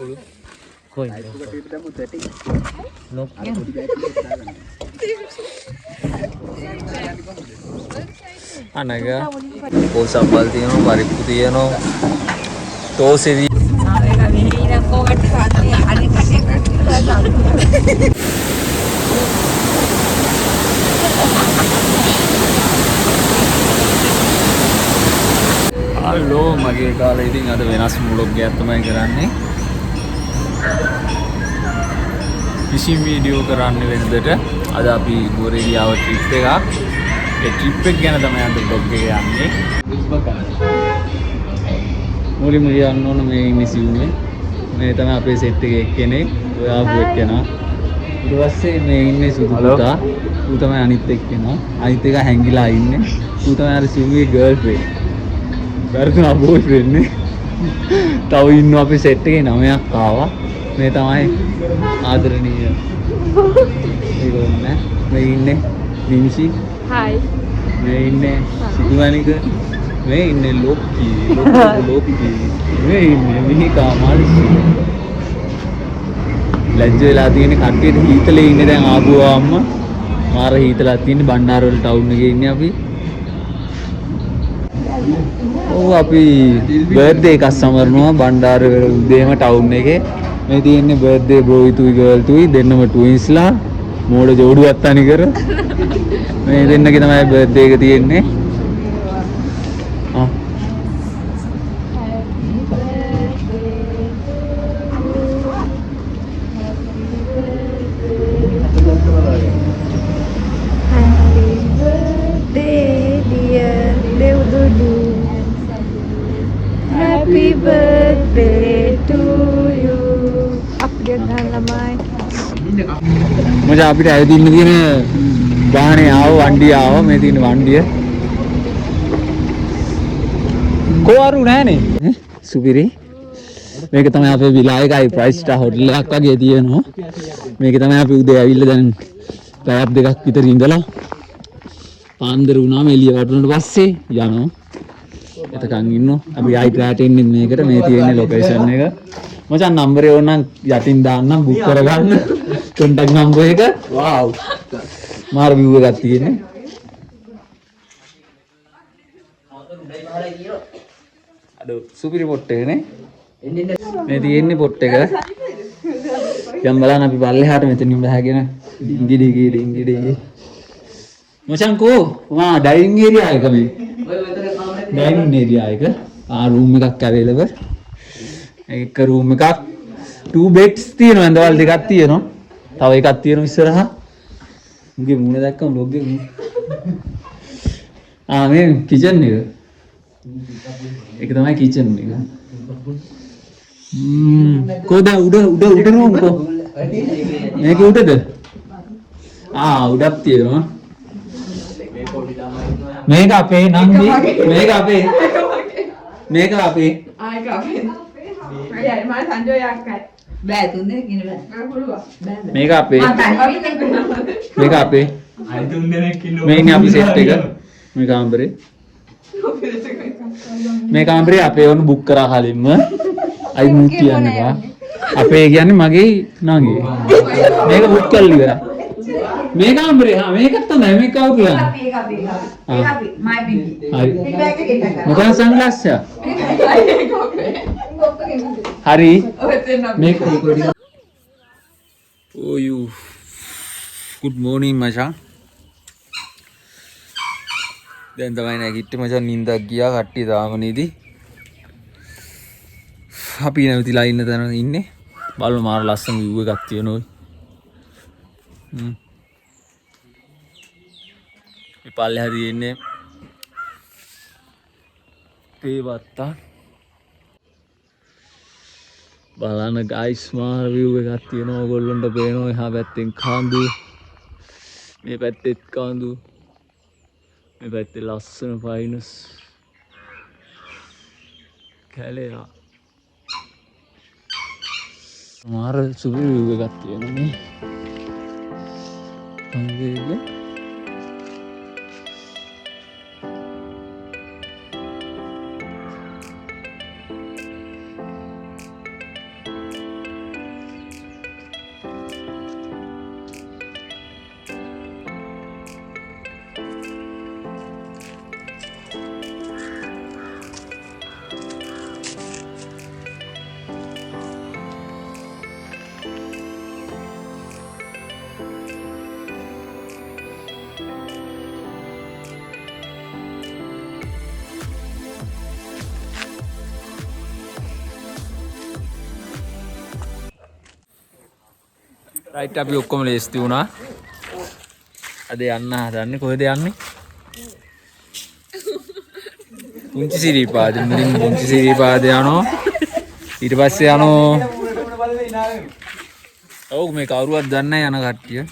කොයි ලොක් අනග පෝසම්බල් තියෙනවා පරිප්පු තියෙනවා තෝසෙවි හලෝ මගේ කාලේ ඉතින් අද වෙනස් ව්ලොග් එකක් තමයි කරන්නේ ෆිෂින් වීඩියෝ කරන්න වෙනදට අද අපි ගෝරේ ගියාව ට්‍රිප් එකක් ඒ ට්‍රිප් එක ගැන තමයි අද බ්ලොග් එක යන්නේ මුලින්ම කියන්න ඕන මේ ඉන්නේ සිව්නේ මේ තමයි අපේ සෙට් එකේ එක්කෙනෙක් ඔය ආපු එක්කෙනා ඊට පස්සේ මේ ඉන්නේ සුදු පුතා ඌ තමයි අනිත් එක්කෙනා අනිත් එක හැංගිලා ඉන්නේ ඌ තමයි අර සිව්ගේ ගර්ල්ෆ්‍රෙන්ඩ් බර්තුනා බෝයිෆ්‍රෙන්ඩ් නේ තව ඉන්නවා අපේ සෙට් එකේ 9ක් ආවා මේ තමයි ආදරණීය ඒගොල්ලෝ මේ ඉන්නේ නිමිෂි හායි මේ ඉන්නේ සිතුවනික මේ ඉන්නේ ලොක්කි මේ ඉන්නේ මිහිකා මාලිසි ලැජ්ජ වෙලා තියෙන කට්ටියට හීතලේ ඉන්නේ දැන් ආපුවාම මාර හීතලක් තියෙන බණ්ඩාරවල ටවුන් එකේ ඉන්නේ අපි ඔව් අපි බර්ත්ඩේ එකක් සමරනවා බණ්ඩාරවල උදේම ටවුන් එකේ මේ තියෙන්නේ බර්ත්ඩේ බ්‍රෝයි තුයි ගර්ල් තුයි දෙන්නම ට්වින්ස්ලා මෝඩ ජෝඩුවක් තනි කර මේ දෙන්නගේ තමයි බර්ත්ඩේ එක තියෙන්නේ Happy birthday to you. Update dah lamai. මචං අපිට ඇවිදින්න තියෙන වාහනේ ආව වණ්ඩිය ආව මේ තියෙන වණ්ඩිය කොවරු නෑනේ සුපිරි මේක තමයි අපේ විලායකයි ප්‍රයිස් ස්ටාර් හොටල් එකක් වගේ තියෙනවා මේක තමයි අපි උදේ ඇවිල්ලා දැන් පැයක් දෙකක් විතර ඉඳලා පාන්දර වුණාම එළිය වටුනට පස්සේ යනවා එතකන් ඉන්නවා අපි ආයි ට්‍රෑට් එන්නේ මේකට මේ තියෙන ලොකේෂන් එක මචං නම්බරේ ඕනනම් යටින් දාන්නම් බුක් කරගන්න කොන්ටැක්ට් නම්බර් එක වව් මාර view එකක් තියෙන්නේ අඩෝ සුපිරි පොට් එක නේ මේ තියෙන්නේ පොට් එක යම් බලන්න අපි පල්ලෙහාට මෙතනින් බහගෙන ඉංගිඩි මචං කෝ වා ඩයිනින් ඒරියා එක මේ ඩයිනින් ඒරියා එක රූම් එකක් අවైలබල් එක රූම් එකක් 2 beds තියෙනවා ඇඳවල් දෙකක් තියෙනවා තව එකක් තියෙනවා ඉස්සරහා මුගේ මූණ දැක්කම vlog එක මේ කිචන් එක ඒක තමයි කිචන් එක කොහෙද උඩ රූම් කො මේක උඩද උඩක් තියෙනවා මේක අපේ නංගි මේක අපේ මේක අපේ Mari sanjo yakkai. Bෑ තුන්නේ කින බෑ. මේක අපේ මේක අපේ අය තුන් දෙනෙක් ඉන්නවා මේ ඉන්නේ අපි සෙට් එක මේ කාමරේ මේ කාමරේ අපේ වුණ බුක් කරා කලින්ම අයි මූ කියන්නවා අපේ කියන්නේ මගේ නංගි මේක බුක් කරලා ඉවරයි මේ කාමරේ මේකත් තමයි මේක කවුරු කියන්නේ ඒක අපි මයි පිංගි හරි මොකක්ද සංග්ලාස් එක hari make oh you good morning මචං දැන් තමයි නැගිට්ටේ මචං නිින්දක් ගියා කට්ටිය තාම නේදි අපි නැවතිලා ඉන්න තැන ඉන්නේ බලමු මාර ලස්සන view එකක් තියෙනවා මේ පල්ලෙහා තියෙන්නේ පේවත්තා බලන්න ගයිස් මාර view එකක් තියෙනවා ඔයගොල්ලන්ට පේනවා එහා පැත්තෙන් කඳු මේ පැත්තෙත් කඳු මේ පැත්තේ ලස්සන පයින්ස් කැලේ මාර සුපිරි view එකක් තියෙනවා මේ කඳුගේ රයිට් අපි ඔක්කොම ලේස්ති වුණා. අද යන්න හදන්නේ කොහෙද යන්නේ? පුංචි සිරිපාද මුලින් පුංචි සිරිපාද යනවා. ඊට පස්සේ යනවා. ඔව් මේ කවුරුවත් දන්නේ නැහැ යන කට්ටිය.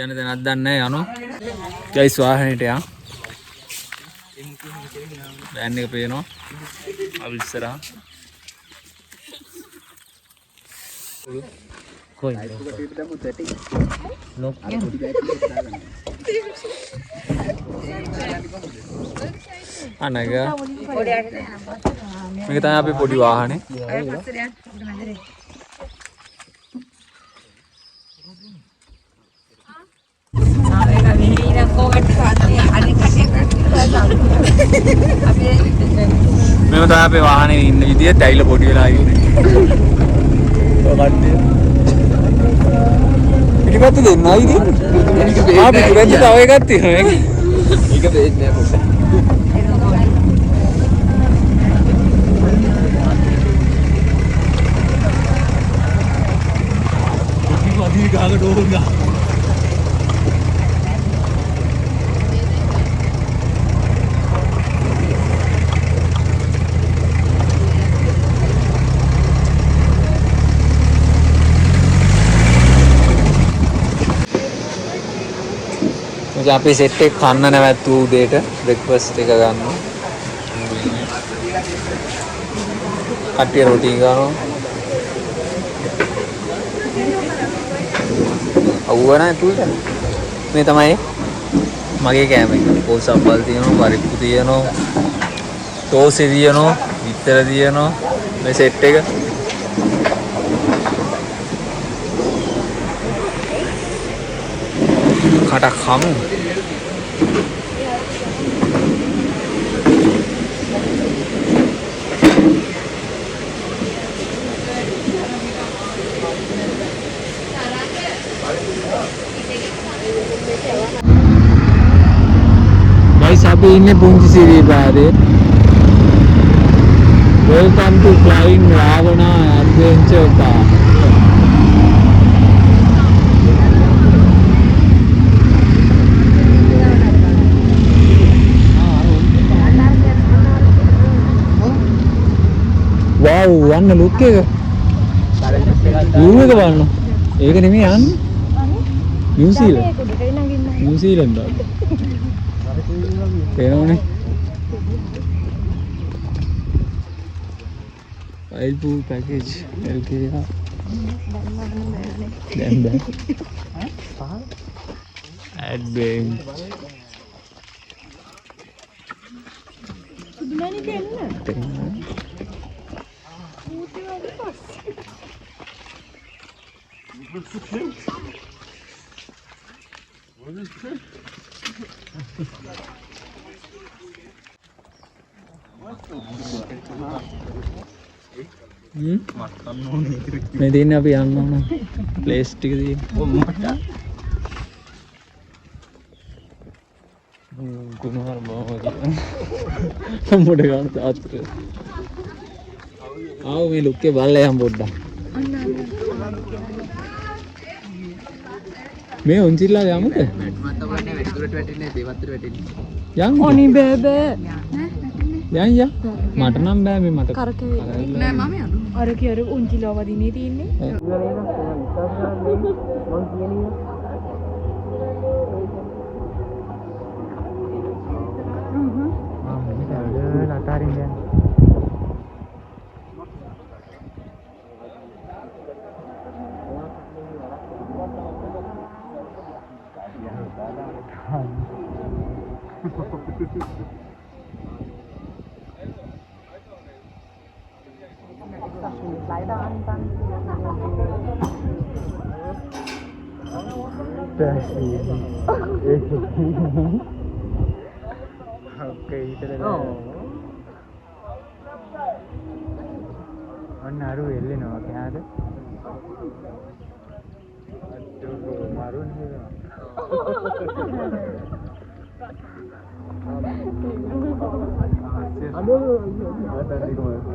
යන්න දැනක් දන්නේ නැහැ යනවා. ගයිස් වාහනේට යන්න. බෑන් එක පේනවා. අපි ඉස්සරහා. කොයි නෝ අනග මේක තමයි අපේ පොඩි වාහනේ. මේක තමයි අපේ වාහනේ ඉන්න විදිය. ටයිල පොඩි වෙලා ඉන්නේ. පිටිපත්ත දෙන්නයි ඉතින්. පිටිපත්ත තව එකක් තියෙනවා. ඒක දෙන්නේ නැහැ පොඩ්ඩක්. අදී ගාක ඩෝන් ගා. අපි සෙට් එක කන්න නැවැත්තු උදේට බ්‍රෙක්ෆාස්ට් එක ගන්නවා. කට්ටිය රොටි ගන්නවා. අවුව නැහැ තුල්ට. මේ තමයි මගේ කෑම එක. පොල්සබ්බල් තියෙනවා, පරිප්පු තියෙනවා, ටෝස්ට් තියෙනවා, විතර තියෙනවා. මේ සෙට් එක. කටක් හමු. guys අපි ඉන්නේ පුංචි සිරිපාදේ. welcome to flying Ravana adventure park. wow වන්න ලුක් එක. view එක බලන්න. ඒක නෙමෙයි යන්නේ. නිව්සීලන්ත. පේනවනේ. wild pool package LKR. දැන් බෑ. adventure. සුදුමනි දෙන්න. මේ දෙන්නේ අපි යන්න ඕන ප්ලේස් ටික තියෙන. කුමාර මොහොත. මොඩ ගන්න තාත්තට. ආව මේ ලුක් එක බලලා යම් පොඩ්ඩක්. මේ උන්චිල්ලා යමුද? මට වන්නේ වැඩි දුරට වැටෙන්නේ දේවත්තර වැටෙන්නේ. යන්න. ඕනි බේබේ. යන්න. මට නම් බෑ මේ මට. කරකේ. නෑ මම යනවා. අර කිය අර උන්චිල්ලා වදිනේ තියෙන්නේ. ලතාරින් යන්න. Okay, ito na. අරු එල්ලෙනවා කෑද? අච්චෝ මාරුන් නේද? අදෝ ආතන්දි කොහොමද?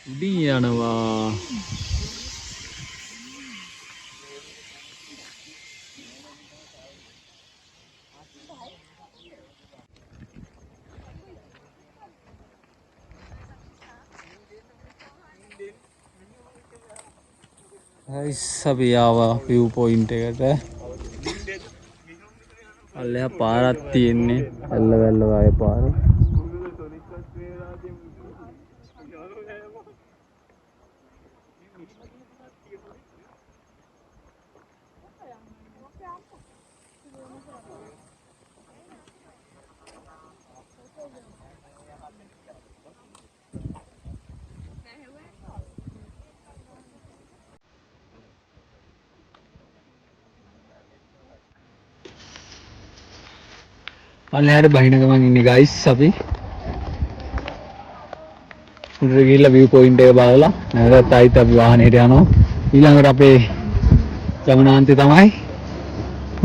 උඩින් යනවා. අපි ආවා view point එකට. අල්ලෙහා පාරක් තියෙන්නේ. ඇල්ල වැල්ල වගේ පාර. අල්ලෙහාට බහින ගමන් ඉන්නේ guys අපි. උඩට ගිහිල්ලා view point එක බලලා නැවතත් ආයිත් අපි වාහනේට යනවා. ඊළඟට අපේ ගමනාන්තය තමයි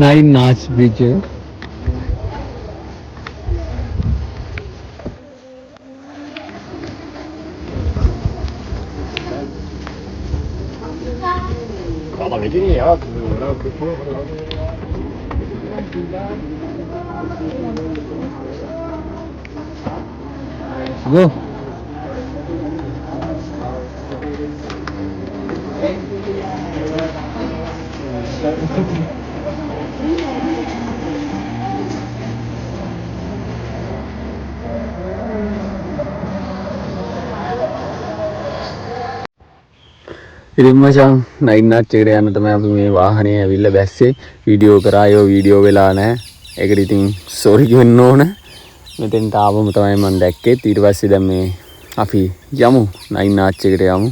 නයින් ආර්ච් බ්‍රිජ් එක. Go. ඉතින් මචං නයින් ආර්ච් එකට යන්න තමයි අපි මේ වාහනේ ඇවිල්ලා බැස්සේ. වීඩියෝ කරා ඒව වීඩියෝ වෙලා නැහැ. ඒකට ඉතින් සෝරි කියන්න ඕන. මෙතෙන්ට ආවම තමයි මම දැක්කේ. ඊට පස්සේ දැන් මේ අපි යමු නයින් ආර්ච් එකට යමු.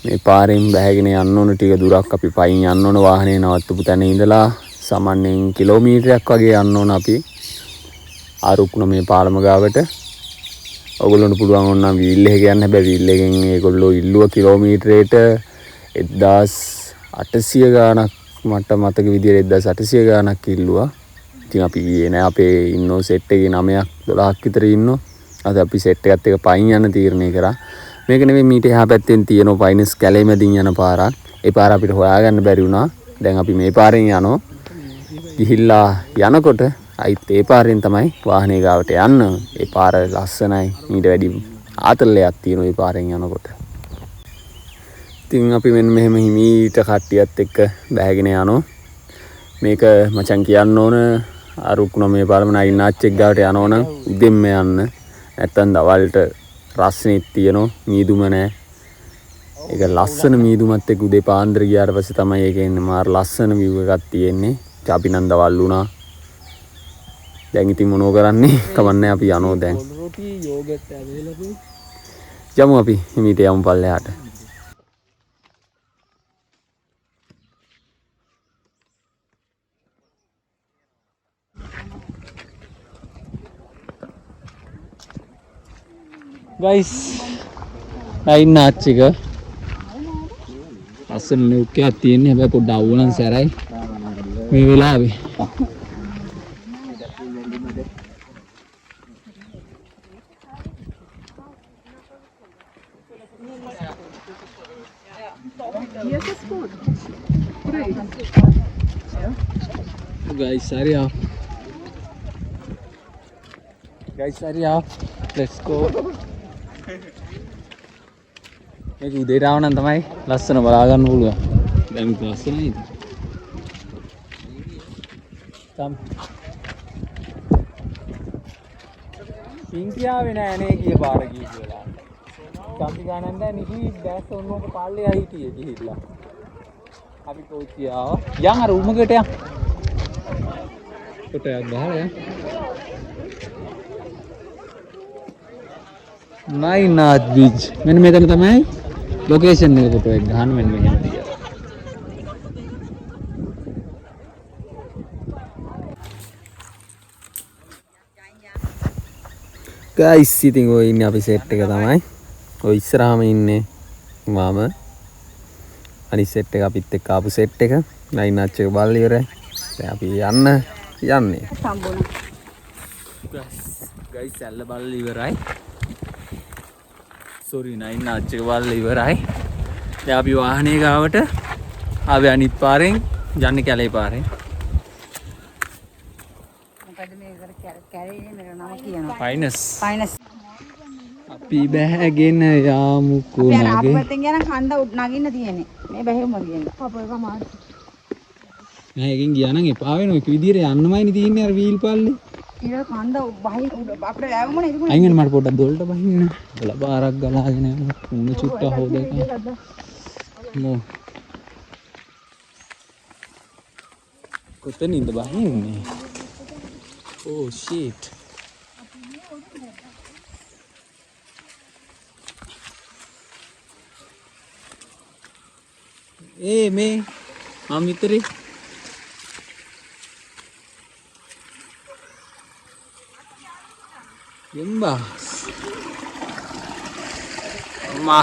මේ පාරෙන් බැහැගෙන යන්න ඕන ටික දුරක් අපි පයින් යන්න ඕන වාහනේ නවත්තපු තැන ඉඳලා සාමාන්‍යයෙන් කිලෝමීටරයක් වගේ යන්න ඕන අපි ආරුක්න මේ පාලම ගාවට. ඔයගොල්ලන්ට පුළුවන් වුණා වීල් එක යන්න. හැබැයි වීල් එකෙන් ඒගොල්ලෝ ඉල්ලුව කිලෝමීටරයට 1800 ගාණක් මට මතක විදියට 1800 ගාණක් ඉල්ලුවා. ඉතින් අපි ගියේ නෑ. අපේ ඉන්නෝ සෙට් එකේ 9ක් 12ක් විතර ඉන්නෝ. අද අපි සෙට් එකත් එක්ක පයින් යන්න තීරණය කරා. මේක නෙමෙයි මීට එහා පැත්තෙන් තියෙන පයින්ස් කැලේ මැදින් යන පාරක්. ඒ පාර අපිට හොයාගන්න බැරි වුණා. දැන් අපි මේ පාරෙන් යනවා. ගිහිල්ලා යනකොට අයිත් ඒ පාරෙන් තමයි වාහනේ ගාවට යන්න. ඒ පාර ලස්සනයි. ඊට වැඩි ආතල්ලයක් තියෙනවා ඒ පාරෙන් යනකොට. ඉතින් අපි මෙන්න මෙහෙම හිමීට කට්ටියත් එක්ක බැහැගෙන යනවා. මේක මචං කියන්න ඕන අරුක්න මේ පාරම නයින් ආර්ච් එක ගාවට යනවනම් උදෙන්ම යන්න. නැත්තම් දවල්ට රස්නෙත් තියෙනවා. මීදුම නැහැ. ඒක ලස්සන මීදුමත් එක්ක උදේ පාන්දර ගියාට පස්සේ තමයි ඒක එන්නේ. මාර ලස්සන view එකක් තියෙන්නේ. අපි නම් දවල් වුණා. දැන් ඉතින් මොනව කරන්නේ? කමන්නේ අපි යනවා දැන්. යමු අපි හිමීට යමු පල්ලෙහාට. guys නයින් ආර්ච් එක ලස්සන ලුක් එකක් තියෙන්නේ. හැබැයි පොඩ්ඩක් අවුලන් සැරයි මේ වෙලාවේ. guys hurry up. Let's go. මේක උදේට ආව නම් තමයි ලස්සන බලා ගන්න පුළුවන්. දැන් මේක ලස්සනයිද? සිංකියාවේ නෑනේ ගිය පාර ගිහිල්ලා. අපි ගණන් දැන් නිදි දැස් ඔන්නෝක පාල්ලේ ආයිතියේ ගිහිල්ලා. අපි කෝච්චිය ආවා. යන් අර උමකට යන්. කොටයක් ගහලා යන්. නයින් ආර්ච් බ්‍රිජ්. මෙන්න මෙතන තමයි ලොකේෂන් එක ෆොටෝ එක ගන්න මෙන්න මෙහෙම තියලා. guys ඉතින් ඔය ඉන්නේ අපි සෙට් එක තමයි. ඔය ඉස්සරහම ඉන්නේ මම. අනිත් සෙට් එක අපිත් එක්ක ආපු සෙට් එක. නයින් නාච් එක බලලා ඉවරයි. දැන් අපි යන්නේ. ගයිස් ඇල්ල බලලා ඉවරයි. සෝරි නයින් නාච් එක බලලා ඉවරයි. දැන් අපි වාහනේ ගාවට ආවේ අනිත් පාරෙන් යන්නේ කැලේ පාරෙන්. මොකද මේක කැලේ මේක නම කියනවා. ෆයිනස්. ෆයිනස්. අපි බෑගෙන යාමුකෝ අපි නගේ. අපතෙන් යන කන්ද නගින්න තියෙන්නේ. මේ බැහැවම තියෙන්නේ. පපෝ එක මාත්. නෑ එකෙන් ගියා නම් එපා වෙන ඔය විදියට යන්නමයිනේ තියෙන්නේ අර වීල් පල්ලේ. ඊට කන්ද බහි අපිට වැවුමනේ ඉතින්. අයින් වෙන මට පොඩ්ඩක් දොල්ට බහින්න. බල බාරක් ගලාගෙන යනවා. උණු චුට්ට හොදක. මෝ. කොතනින්ද බහින්නේ? Oh shit. මේ මම විතරේ Yembas. Ma.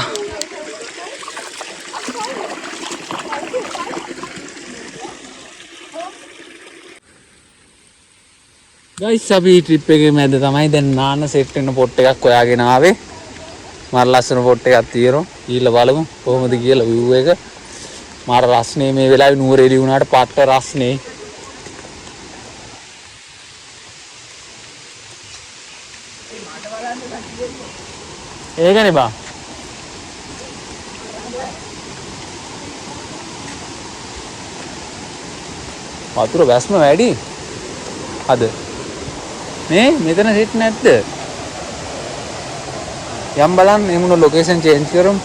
Guys, අපි ට්‍රිප් එකේ මැද තමයි දැන් නාන සෙට් වෙන පොට් එකක් හොයාගෙන ආවේ. මාර ලස්සන පොට් එකක් තියෙනවා. ඊළ බලමු කොහොමද කියලා view එක. මාර රස්නේ මේ වෙලාවේ නුවරඑළිය වුණාට පට්ට රස්නේ. ඒකනේ බා. වතුර වැස්ම වැඩි. අද මේ මෙතන සෙට් නැද්ද? යම් බලන්න එමුණ ලොකේෂන් චේන්ජ් කරමු.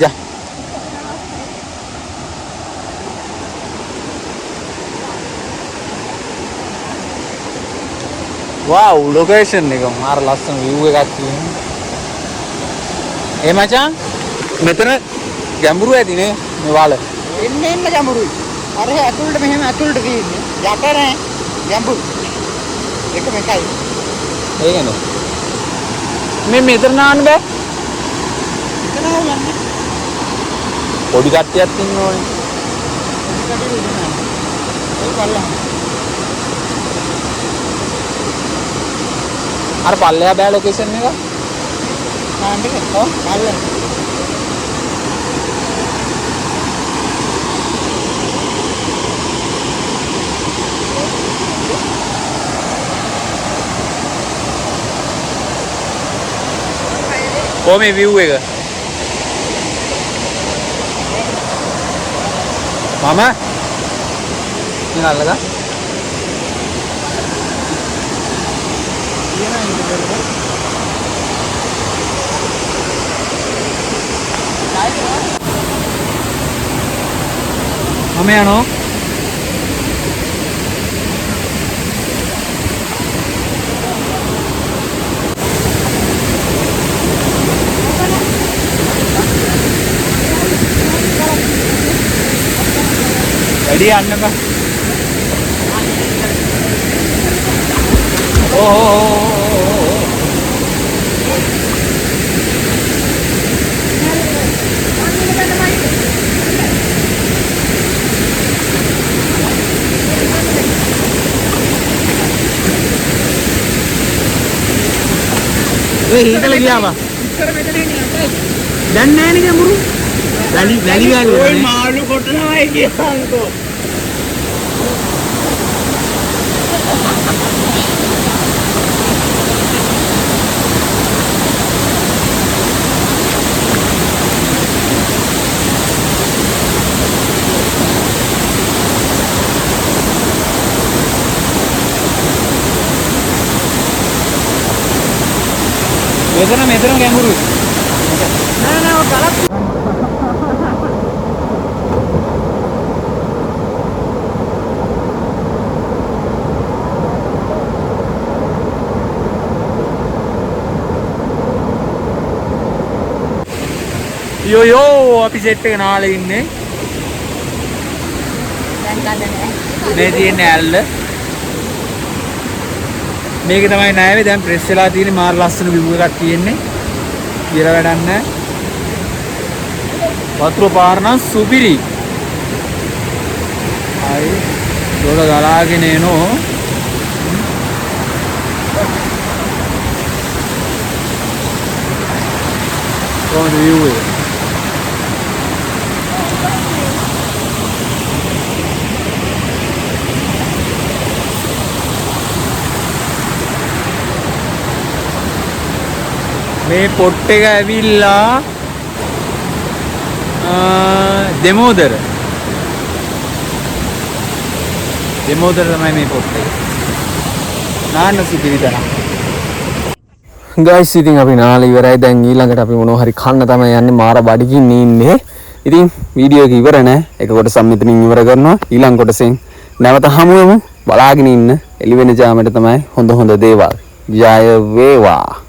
जा वाव लोकेशन එක මාර ලස්සන view එකක් තියෙනවා. මචං මෙතන ගැඹුරු ඇතිනේ මේ වල. එන්න ගැඹුරුයි. අර ඇතුළට මෙහෙම ඇතුළට තියෙන්නේ. යට නෑ ගැඹුරු. එක මේකයි. ඒකනේ. මේ මෙතන නාන්න බෑ. එතන යන්නේ. පොඩි කට්ටියක් ඉන්න ඕනේ. අර පල්ලෙහා බෑ ලොකේෂන් එක. පල්ලෙහා. කොහොමද view එක? මම නල්ලද? මම යනවා. වැඩි යන්න බෑ. හිතල ගියාවා. දැන් නෑනේ ගැඹුරු. වැලි වගේ. ඔය මාළු කොටනවායි කියන්කෝ. මෙතන ගැඹුරුයි. නෑ ඔය බලක්. යෝ අපි සෙට් එක නාලේ ඉන්නේ. දැන් ගන්න නෑ. මේ තියෙන්නේ ඇල්ල. මේක තමයි නෑවේ දැන් ප්‍රෙස් වෙලා තියෙන්නේ මාර ලස්සන view එකක් තියෙන්නේ කියලා වැඩක් නැහැ වතුර පාර නම් සුපිරි හරි දොර ගලාගෙන එනෝ කොහොමද view එක මේ පොට් එක ඇවිල්ලා දෙමෝදර තමයි මේ පොට් එක නාන්න සුපිරි තරම් ගයිස් ඉතින් අපි නාලා ඉවරයි දැන් ඊළඟට අපි මොනවා හරි කන්න තමයි යන්නේ මාර බඩගින්න ඉන්නේ ඉතින් වීඩියෝ එක ඉවර නැහැ ඒක කොටසක් මෙතනින් ඉවර කරනවා ඊළඟ කොටසෙන් නැවත හමු වෙමු බලාගෙන ඉන්න එළි වෙන ජාමයට තමයි හොඳ දේවල් ජය වේවා